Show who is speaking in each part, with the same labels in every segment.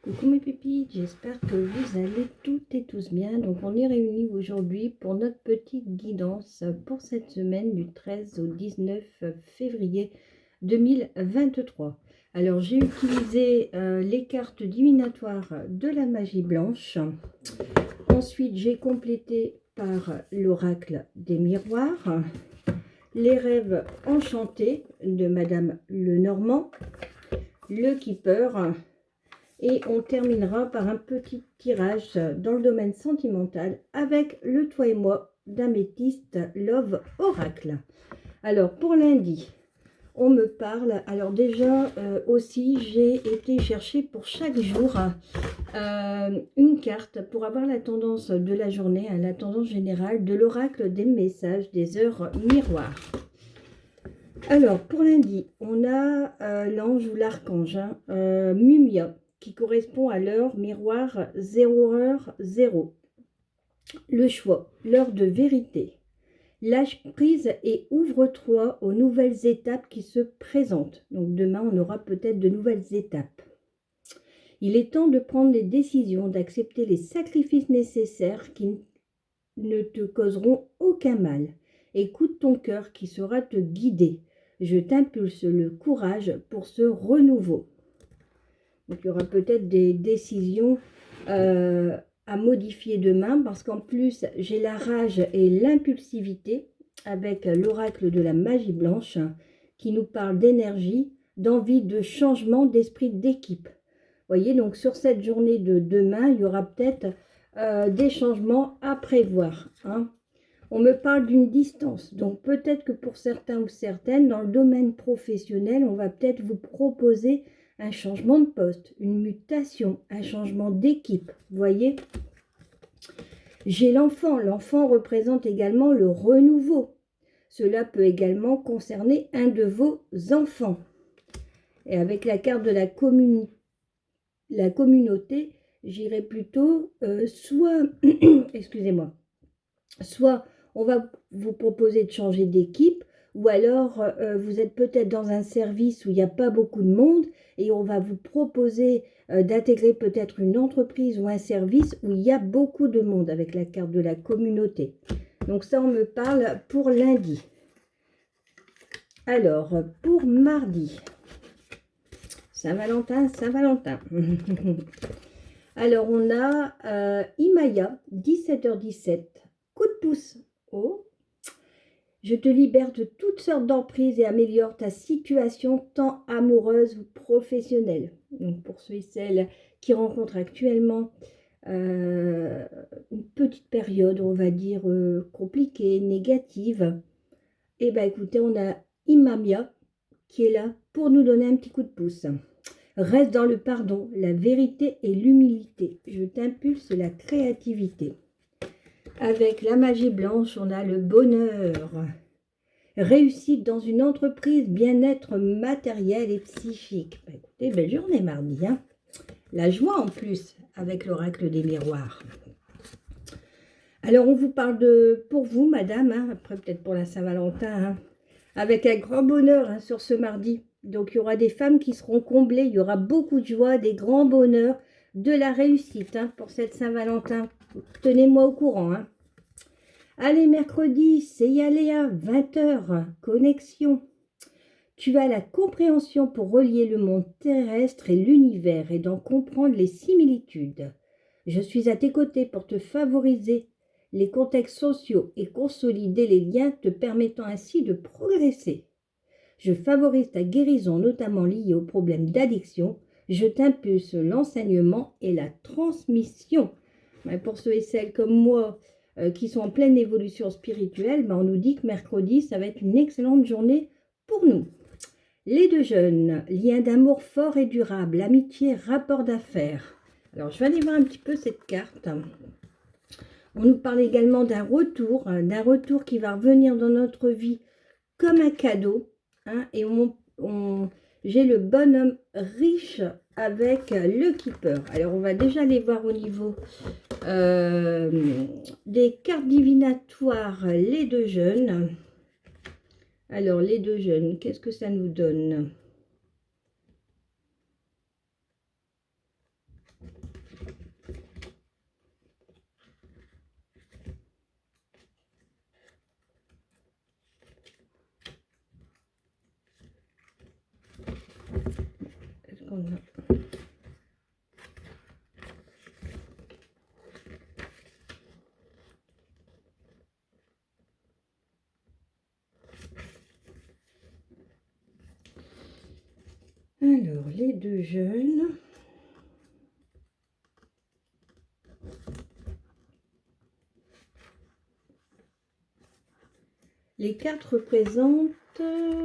Speaker 1: Coucou mes pépites, j'espère que vous allez toutes et tous bien. Donc on est réunis aujourd'hui pour notre petite guidance pour cette semaine du 13 au 19 février 2023. Alors j'ai utilisé les cartes divinatoires de la magie blanche. Ensuite j'ai complété par l'oracle des miroirs, les rêves enchantés de Madame Lenormand, le Keeper. Et on terminera par un petit tirage dans le domaine sentimental avec le toi et moi d'Améthyste Love Oracle. Alors pour lundi, on me parle. Alors déjà aussi, j'ai été chercher pour chaque jour une carte pour avoir la tendance de la journée, la tendance générale de l'oracle des messages des heures miroirs. Alors pour lundi, on a l'ange ou l'archange, Mumia, qui correspond à l'heure miroir 0h0. Le choix, l'heure de vérité. Lâche prise et ouvre-toi aux nouvelles étapes qui se présentent. Donc demain, on aura peut-être de nouvelles étapes. Il est temps de prendre les décisions, d'accepter les sacrifices nécessaires qui ne te causeront aucun mal. Écoute ton cœur qui saura te guider. Je t'impulse le courage pour ce renouveau. Donc, il y aura peut-être des décisions à modifier demain parce qu'en plus, j'ai la rage et l'impulsivité avec l'oracle de la magie blanche qui nous parle d'énergie, d'envie de changement, d'esprit d'équipe. Vous voyez, donc sur cette journée de demain, il y aura peut-être des changements à prévoir. On me parle d'une distance. Donc peut-être que pour certains ou certaines, dans le domaine professionnel, on va peut-être vous proposer un changement de poste, une mutation, un changement d'équipe. Vous voyez, j'ai l'enfant. L'enfant représente également le renouveau. Cela peut également concerner un de vos enfants. Et avec la carte de la communauté, j'irai plutôt soit, excusez-moi, soit on va vous proposer de changer d'équipe, ou alors vous êtes peut-être dans un service où il n'y a pas beaucoup de monde et on va vous proposer d'intégrer peut-être une entreprise ou un service où il y a beaucoup de monde avec la carte de la communauté. Donc ça, on me parle pour lundi. Alors, pour mardi, Saint-Valentin, Saint-Valentin. Alors, on a Imaya, 17h17, coup de pouce. Oh, je te libère de toutes sortes d'emprises et améliore ta situation tant amoureuse ou professionnelle. Donc pour ceux et celles qui rencontrent actuellement une petite période, on va dire, compliquée, négative, et bien écoutez, on a Imamia qui est là pour nous donner un petit coup de pouce. Reste dans le pardon, la vérité et l'humilité. Je t'impulse la créativité. Avec la magie blanche, on a le bonheur. Réussite dans une entreprise, bien-être matériel et psychique. Bah, écoutez, belle journée mardi. La joie en plus, avec l'oracle des miroirs. Alors, on vous parle pour vous, madame, après peut-être pour la Saint-Valentin, avec un grand bonheur sur ce mardi. Donc, il y aura des femmes qui seront comblées, il y aura beaucoup de joie, des grands bonheurs, de la réussite pour cette Saint-Valentin. Tenez-moi au courant. Allez, mercredi, c'est y aller à 20h, connexion. Tu as la compréhension pour relier le monde terrestre et l'univers et d'en comprendre les similitudes. Je suis à tes côtés pour te favoriser les contextes sociaux et consolider les liens te permettant ainsi de progresser. Je favorise ta guérison, notamment liée aux problèmes d'addiction. Je t'impulse l'enseignement et la transmission. Pour ceux et celles comme moi qui sont en pleine évolution spirituelle, on nous dit que mercredi, ça va être une excellente journée pour nous. Les deux jeunes, lien d'amour fort et durable, amitié, rapport d'affaires. Alors, je vais aller voir un petit peu cette carte. On nous parle également d'un retour qui va revenir dans notre vie comme un cadeau. Et j'ai le bonhomme riche avec le Keeper. Alors, on va déjà aller voir au niveau des cartes divinatoires, les deux jeunes. Alors, les deux jeunes, qu'est-ce que ça nous donne ? prendre là. Alors, les deux jeunes. Les cartes représentent...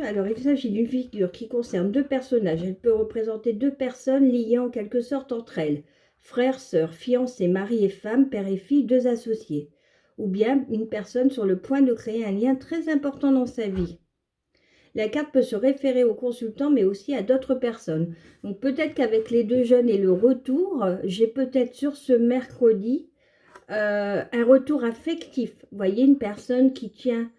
Speaker 1: Alors, il s'agit d'une figure qui concerne deux personnages. Elle peut représenter deux personnes liées en quelque sorte entre elles. Frères, sœurs, fiancés, mari et femme, père et fille, deux associés. Ou bien une personne sur le point de créer un lien très important dans sa vie. La carte peut se référer au consultant, mais aussi à d'autres personnes. Donc peut-être qu'avec les deux jeunes et le retour, j'ai peut-être sur ce mercredi un retour affectif. Vous voyez, une personne qui tient,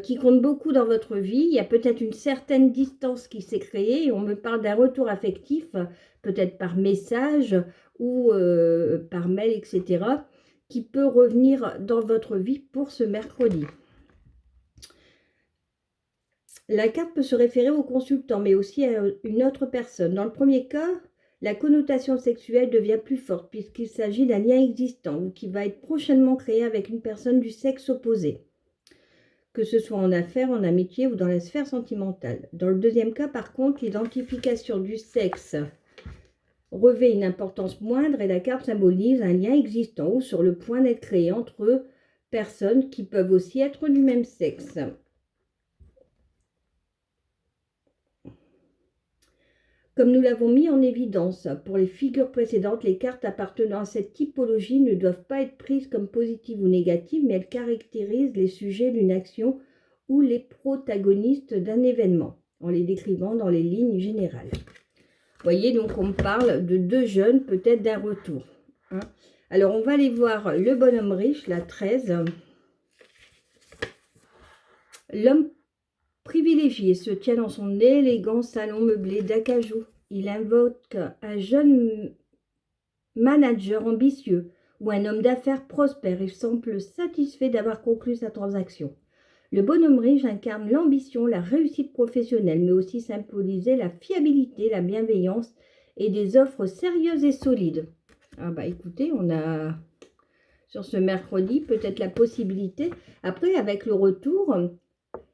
Speaker 1: qui compte beaucoup dans votre vie. Il y a peut-être une certaine distance qui s'est créée et on me parle d'un retour affectif, peut-être par message ou par mail, etc., qui peut revenir dans votre vie pour ce mercredi. La carte peut se référer au consultant, mais aussi à une autre personne. Dans le premier cas, la connotation sexuelle devient plus forte puisqu'il s'agit d'un lien existant ou qui va être prochainement créé avec une personne du sexe opposé, que ce soit en affaires, en amitié ou dans la sphère sentimentale. Dans le deuxième cas, par contre, l'identification du sexe revêt une importance moindre et la carte symbolise un lien existant ou sur le point d'être créé entre personnes qui peuvent aussi être du même sexe. Comme nous l'avons mis en évidence pour les figures précédentes, les cartes appartenant à cette typologie ne doivent pas être prises comme positives ou négatives, mais elles caractérisent les sujets d'une action ou les protagonistes d'un événement, en les décrivant dans les lignes générales. Vous voyez, donc on parle de deux jeunes, peut-être d'un retour. Hein. Alors, on va aller voir le bonhomme riche, la 13. L'homme privilégié se tient dans son élégant salon meublé d'acajou. Il invoque un jeune manager ambitieux ou un homme d'affaires prospère. Il semble satisfait d'avoir conclu sa transaction. Le bonhomme riche incarne l'ambition, la réussite professionnelle, mais aussi symboliser la fiabilité, la bienveillance et des offres sérieuses et solides. Ah bah écoutez, on a sur ce mercredi peut-être la possibilité. Après, avec le retour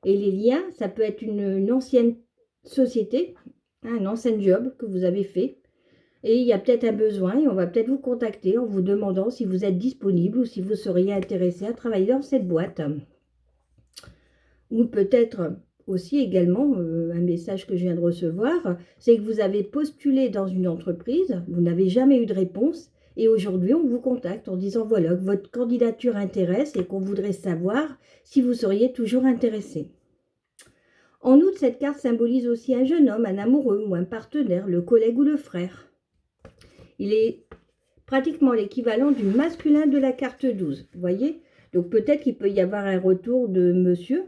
Speaker 1: et les liens, ça peut être une ancienne société, un ancien job que vous avez fait. Et il y a peut-être un besoin et on va peut-être vous contacter en vous demandant si vous êtes disponible ou si vous seriez intéressé à travailler dans cette boîte. Ou peut-être aussi également, un message que je viens de recevoir, c'est que vous avez postulé dans une entreprise, vous n'avez jamais eu de réponse et aujourd'hui on vous contacte en disant voilà que votre candidature intéresse et qu'on voudrait savoir si vous seriez toujours intéressé. En outre, cette carte symbolise aussi un jeune homme, un amoureux ou un partenaire, le collègue ou le frère. Il est pratiquement l'équivalent du masculin de la carte 12, vous voyez? Donc peut-être qu'il peut y avoir un retour de monsieur.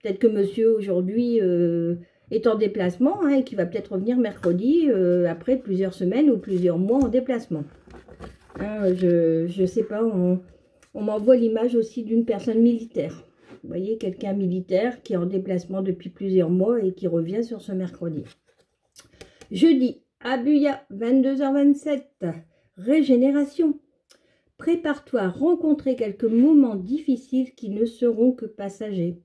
Speaker 1: Peut-être que monsieur aujourd'hui est en déplacement et qu'il va peut-être revenir mercredi après plusieurs semaines ou plusieurs mois en déplacement. Hein, je ne sais pas, on m'envoie l'image aussi d'une personne militaire. Vous voyez, quelqu'un militaire qui est en déplacement depuis plusieurs mois et qui revient sur ce mercredi. Jeudi, Abuya, 22h27, régénération. Prépare-toi à rencontrer quelques moments difficiles qui ne seront que passagers.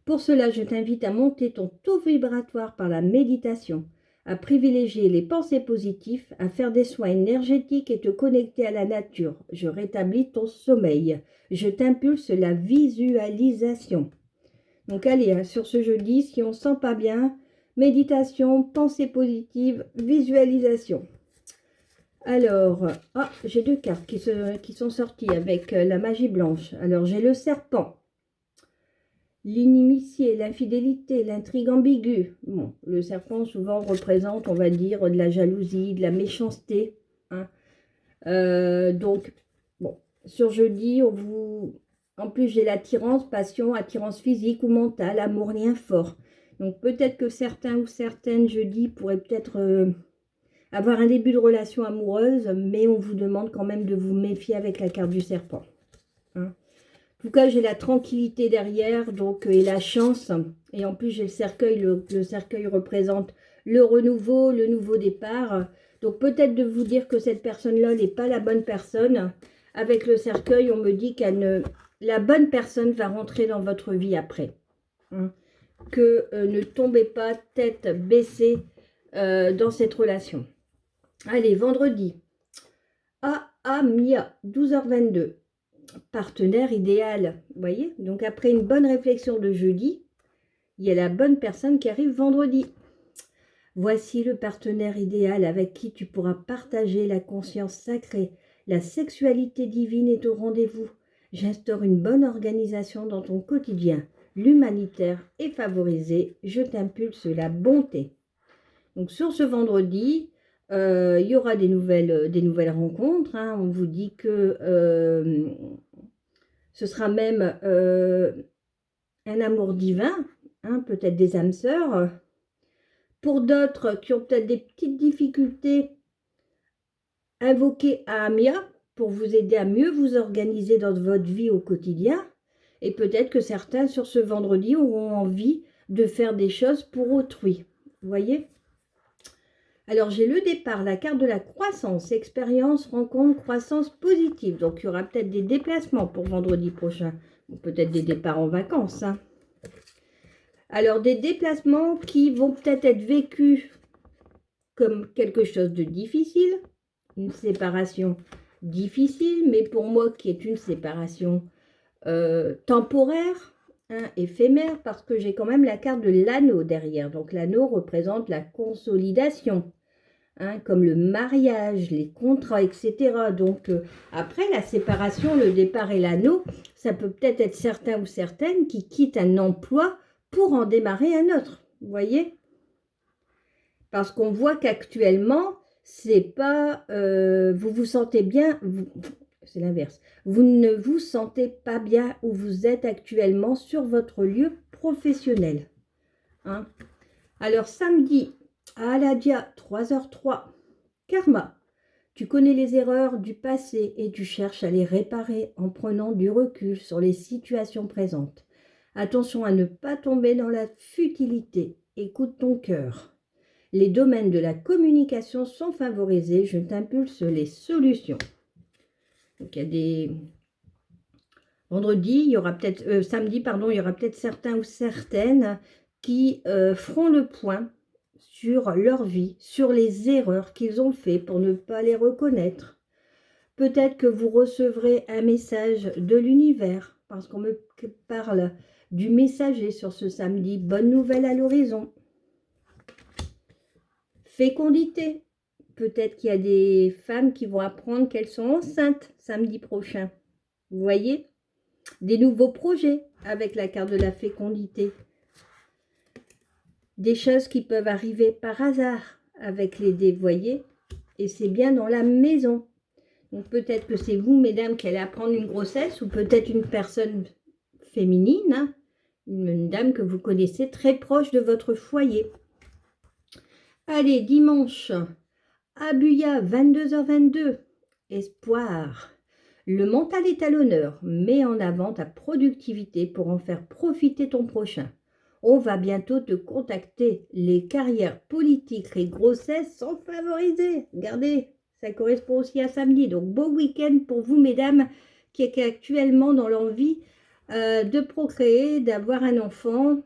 Speaker 1: Pour cela, je t'invite à monter ton taux vibratoire par la méditation, à privilégier les pensées positives, à faire des soins énergétiques et te connecter à la nature. Je rétablis ton sommeil. Je t'impulse la visualisation. Donc allez, sur ce jeudi, si on ne sent pas bien, méditation, pensée positive, visualisation. Alors, j'ai deux cartes qui sont sorties avec la magie blanche. Alors, j'ai le serpent. L'inimitié, l'infidélité, l'intrigue ambiguë. Bon, le serpent souvent représente, on va dire, de la jalousie, de la méchanceté. Hein. Donc, bon, sur jeudi, en plus j'ai l'attirance, passion, attirance physique ou mentale, amour, lien fort. Donc peut-être que certains ou certaines jeudi pourraient peut-être avoir un début de relation amoureuse, mais on vous demande quand même de vous méfier avec la carte du serpent. Hein. En tout cas, j'ai la tranquillité derrière, donc et la chance. Et en plus, j'ai le cercueil. Le cercueil représente le renouveau, le nouveau départ. Donc peut-être de vous dire que cette personne-là n'est pas la bonne personne. Avec le cercueil, on me dit la bonne personne va rentrer dans votre vie après. Hein. Que ne tombez pas tête baissée dans cette relation. Allez, vendredi. Mia, 12h22. Partenaire idéal. Vous voyez? Donc après une bonne réflexion de jeudi, il y a la bonne personne qui arrive vendredi. Voici le partenaire idéal avec qui tu pourras partager la conscience sacrée. La sexualité divine est au rendez-vous. J'instaure une bonne organisation dans ton quotidien. L'humanitaire est favorisé. Je t'impulse la bonté. Donc sur ce vendredi, il y aura des nouvelles rencontres. Hein. On vous dit que ce sera même un amour divin, hein, peut-être des âmes sœurs. Pour d'autres qui ont peut-être des petites difficultés, invoquez Amia pour vous aider à mieux vous organiser dans votre vie au quotidien. Et peut-être que certains sur ce vendredi auront envie de faire des choses pour autrui. Vous voyez? Alors j'ai le départ, la carte de la croissance, expérience, rencontre, croissance positive. Donc il y aura peut-être des déplacements pour vendredi prochain. Peut-être des départs en vacances. Hein. Alors des déplacements qui vont peut-être être vécus comme quelque chose de difficile. Une séparation difficile, mais pour moi qui est une séparation temporaire, hein, éphémère, parce que j'ai quand même la carte de l'anneau derrière. Donc l'anneau représente la consolidation. Hein, comme le mariage, les contrats, etc. Donc, après la séparation, le départ et l'anneau, ça peut peut-être être certains ou certaines qui quittent un emploi pour en démarrer un autre. Vous voyez? Parce qu'on voit qu'actuellement, c'est pas... vous vous sentez bien... C'est l'inverse. Vous ne vous sentez pas bien où vous êtes actuellement sur votre lieu professionnel. Hein? Alors, samedi... Aladia, 3h03. Karma, tu connais les erreurs du passé et tu cherches à les réparer en prenant du recul sur les situations présentes. Attention à ne pas tomber dans la futilité. Écoute ton cœur. Les domaines de la communication sont favorisés. Je t'impulse les solutions. Donc, il y a des... Vendredi, il y aura peut-être... samedi, pardon, il y aura peut-être certains ou certaines qui feront le point sur leur vie, sur les erreurs qu'ils ont fait pour ne pas les reconnaître. Peut-être que vous recevrez un message de l'univers, parce qu'on me parle du messager sur ce samedi. Bonne nouvelle à l'horizon. Fécondité. Peut-être qu'il y a des femmes qui vont apprendre qu'elles sont enceintes samedi prochain. Vous voyez? Des nouveaux projets avec la carte de la fécondité. Des choses qui peuvent arriver par hasard avec les dés, vous voyez? Et c'est bien dans la maison. Donc peut-être que c'est vous, mesdames, qui allez apprendre une grossesse ou peut-être une personne féminine, hein, une dame que vous connaissez très proche de votre foyer. Allez, dimanche, Abuya, 22h22, espoir. Le mental est à l'honneur, mets en avant ta productivité pour en faire profiter ton prochain. On va bientôt te contacter. Les carrières politiques et grossesses sont favorisées. Regardez, ça correspond aussi à samedi. Donc, beau week-end pour vous, mesdames, qui êtes actuellement dans l'envie de procréer, d'avoir un enfant.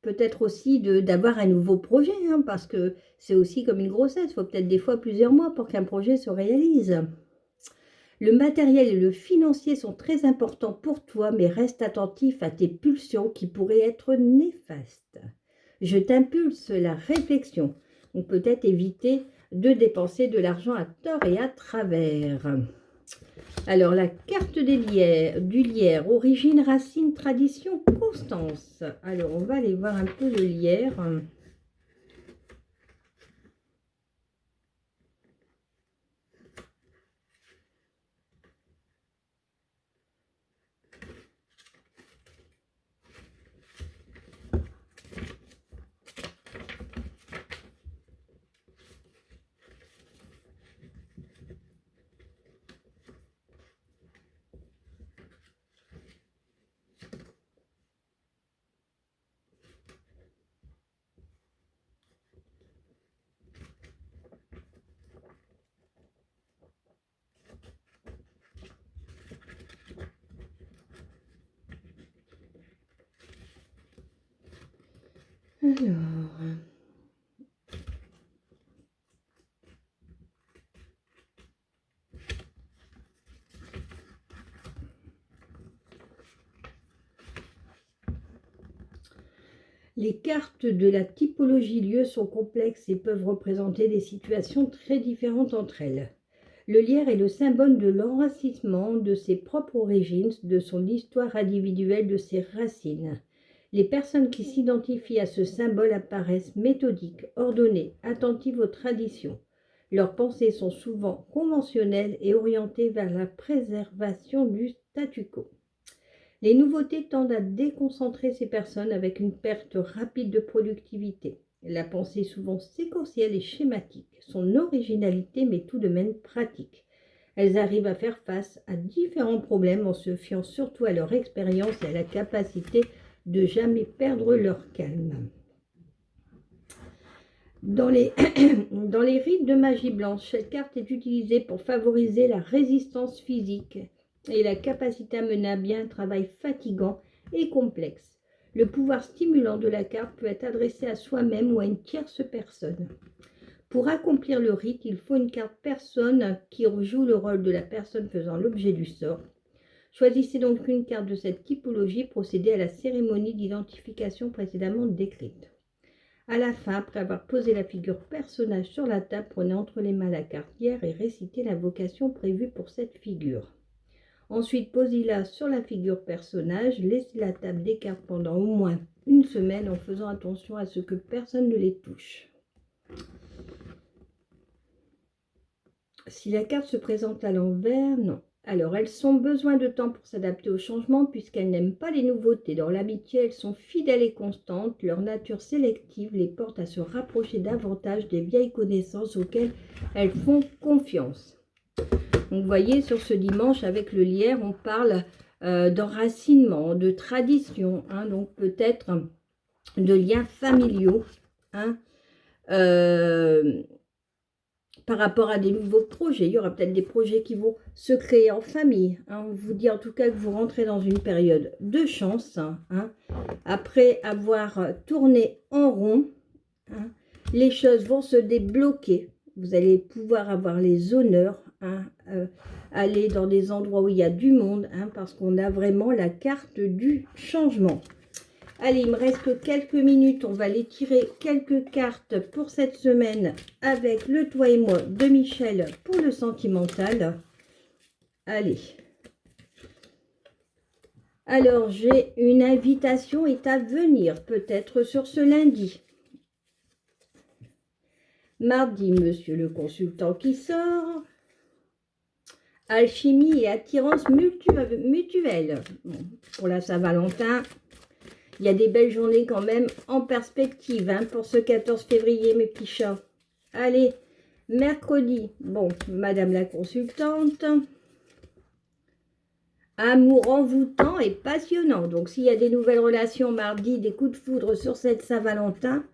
Speaker 1: Peut-être aussi d'avoir un nouveau projet, hein, parce que c'est aussi comme une grossesse. Il faut peut-être des fois plusieurs mois pour qu'un projet se réalise. Le matériel et le financier sont très importants pour toi, mais reste attentif à tes pulsions qui pourraient être néfastes. Je t'impulse la réflexion. Donc peut-être éviter de dépenser de l'argent à tort et à travers. Alors la carte du lierre, origine, racine, tradition, constance. Alors on va aller voir un peu le lierre. Alors, les cartes de la typologie lieu sont complexes et peuvent représenter des situations très différentes entre elles. Le lierre est le symbole de l'enracinement de ses propres origines, de son histoire individuelle, de ses racines. Les personnes qui s'identifient à ce symbole apparaissent méthodiques, ordonnées, attentives aux traditions. Leurs pensées sont souvent conventionnelles et orientées vers la préservation du statu quo. Les nouveautés tendent à déconcentrer ces personnes avec une perte rapide de productivité. La pensée est souvent séquentielle et schématique. Son originalité mais tout de même pratique. Elles arrivent à faire face à différents problèmes en se fiant surtout à leur expérience et à la capacité de jamais perdre leur calme. Dans les, dans les rites de magie blanche, cette carte est utilisée pour favoriser la résistance physique et la capacité à mener à bien un travail fatigant et complexe. Le pouvoir stimulant de la carte peut être adressé à soi-même ou à une tierce personne. Pour accomplir le rite, il faut une carte personne qui joue le rôle de la personne faisant l'objet du sort. Choisissez donc une carte de cette typologie, procédez à la cérémonie d'identification précédemment décrite. À la fin, après avoir posé la figure personnage sur la table, prenez entre les mains la carte lierre et récitez l'invocation prévue pour cette figure. Ensuite, posez-la sur la figure personnage, laissez la table des cartes pendant au moins une semaine en faisant attention à ce que personne ne les touche. Si la carte se présente à l'envers, non. Alors, elles ont besoin de temps pour s'adapter au changement puisqu'elles n'aiment pas les nouveautés. Dans l'amitié, elles sont fidèles et constantes. Leur nature sélective les porte à se rapprocher davantage des vieilles connaissances auxquelles elles font confiance. Donc, vous voyez, sur ce dimanche, avec le lierre, on parle d'enracinement, de tradition, hein, donc peut-être de liens familiaux, hein, par rapport à des nouveaux projets. Il y aura peut-être des projets qui vont se créer en famille. Hein. On vous dit en tout cas que vous rentrez dans une période de chance. Hein. Après avoir tourné en rond, hein, les choses vont se débloquer. Vous allez pouvoir avoir les honneurs, hein, aller dans des endroits où il y a du monde, hein, parce qu'on a vraiment la carte du changement. Allez, il me reste que quelques minutes. On va aller tirer quelques cartes pour cette semaine avec le Toi et moi de Michel pour le sentimental. Allez. Alors, j'ai une invitation est à venir, peut-être sur ce lundi. Mardi, monsieur le consultant qui sort. Alchimie et attirance mutuelle. Bon, pour la Saint-Valentin. Il y a des belles journées quand même en perspective, hein, pour ce 14 février, mes petits chats. Allez, mercredi, bon, madame la consultante. Amour envoûtant et passionnant. Donc, s'il y a des nouvelles relations mardi, des coups de foudre sur cette Saint-Valentin,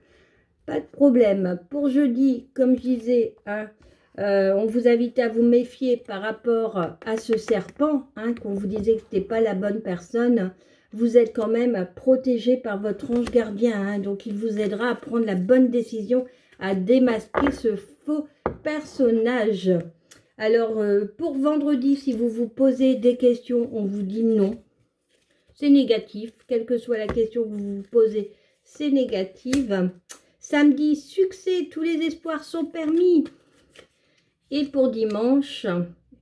Speaker 1: pas de problème. Pour jeudi, comme je disais, hein, on vous invite à vous méfier par rapport à ce serpent, hein, qu'on vous disait que ce n'était pas la bonne personne. Vous êtes quand même protégé par votre ange gardien, hein, donc il vous aidera à prendre la bonne décision, à démasquer ce faux personnage. Alors, pour vendredi, si vous vous posez des questions, on vous dit non. C'est négatif, quelle que soit la question que vous vous posez, c'est négatif. Samedi, succès, tous les espoirs sont permis. Et pour dimanche,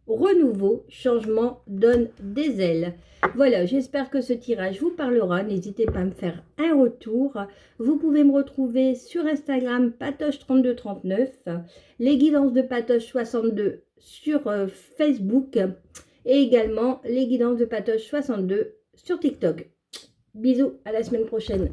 Speaker 1: renouveau, changement, donne des ailes. Voilà, j'espère que ce tirage vous parlera. N'hésitez pas à me faire un retour. Vous pouvez me retrouver sur Instagram, Patoche3239, les guidances de Patoche62 sur Facebook et également les guidances de Patoche62 sur TikTok. Bisous, à la semaine prochaine.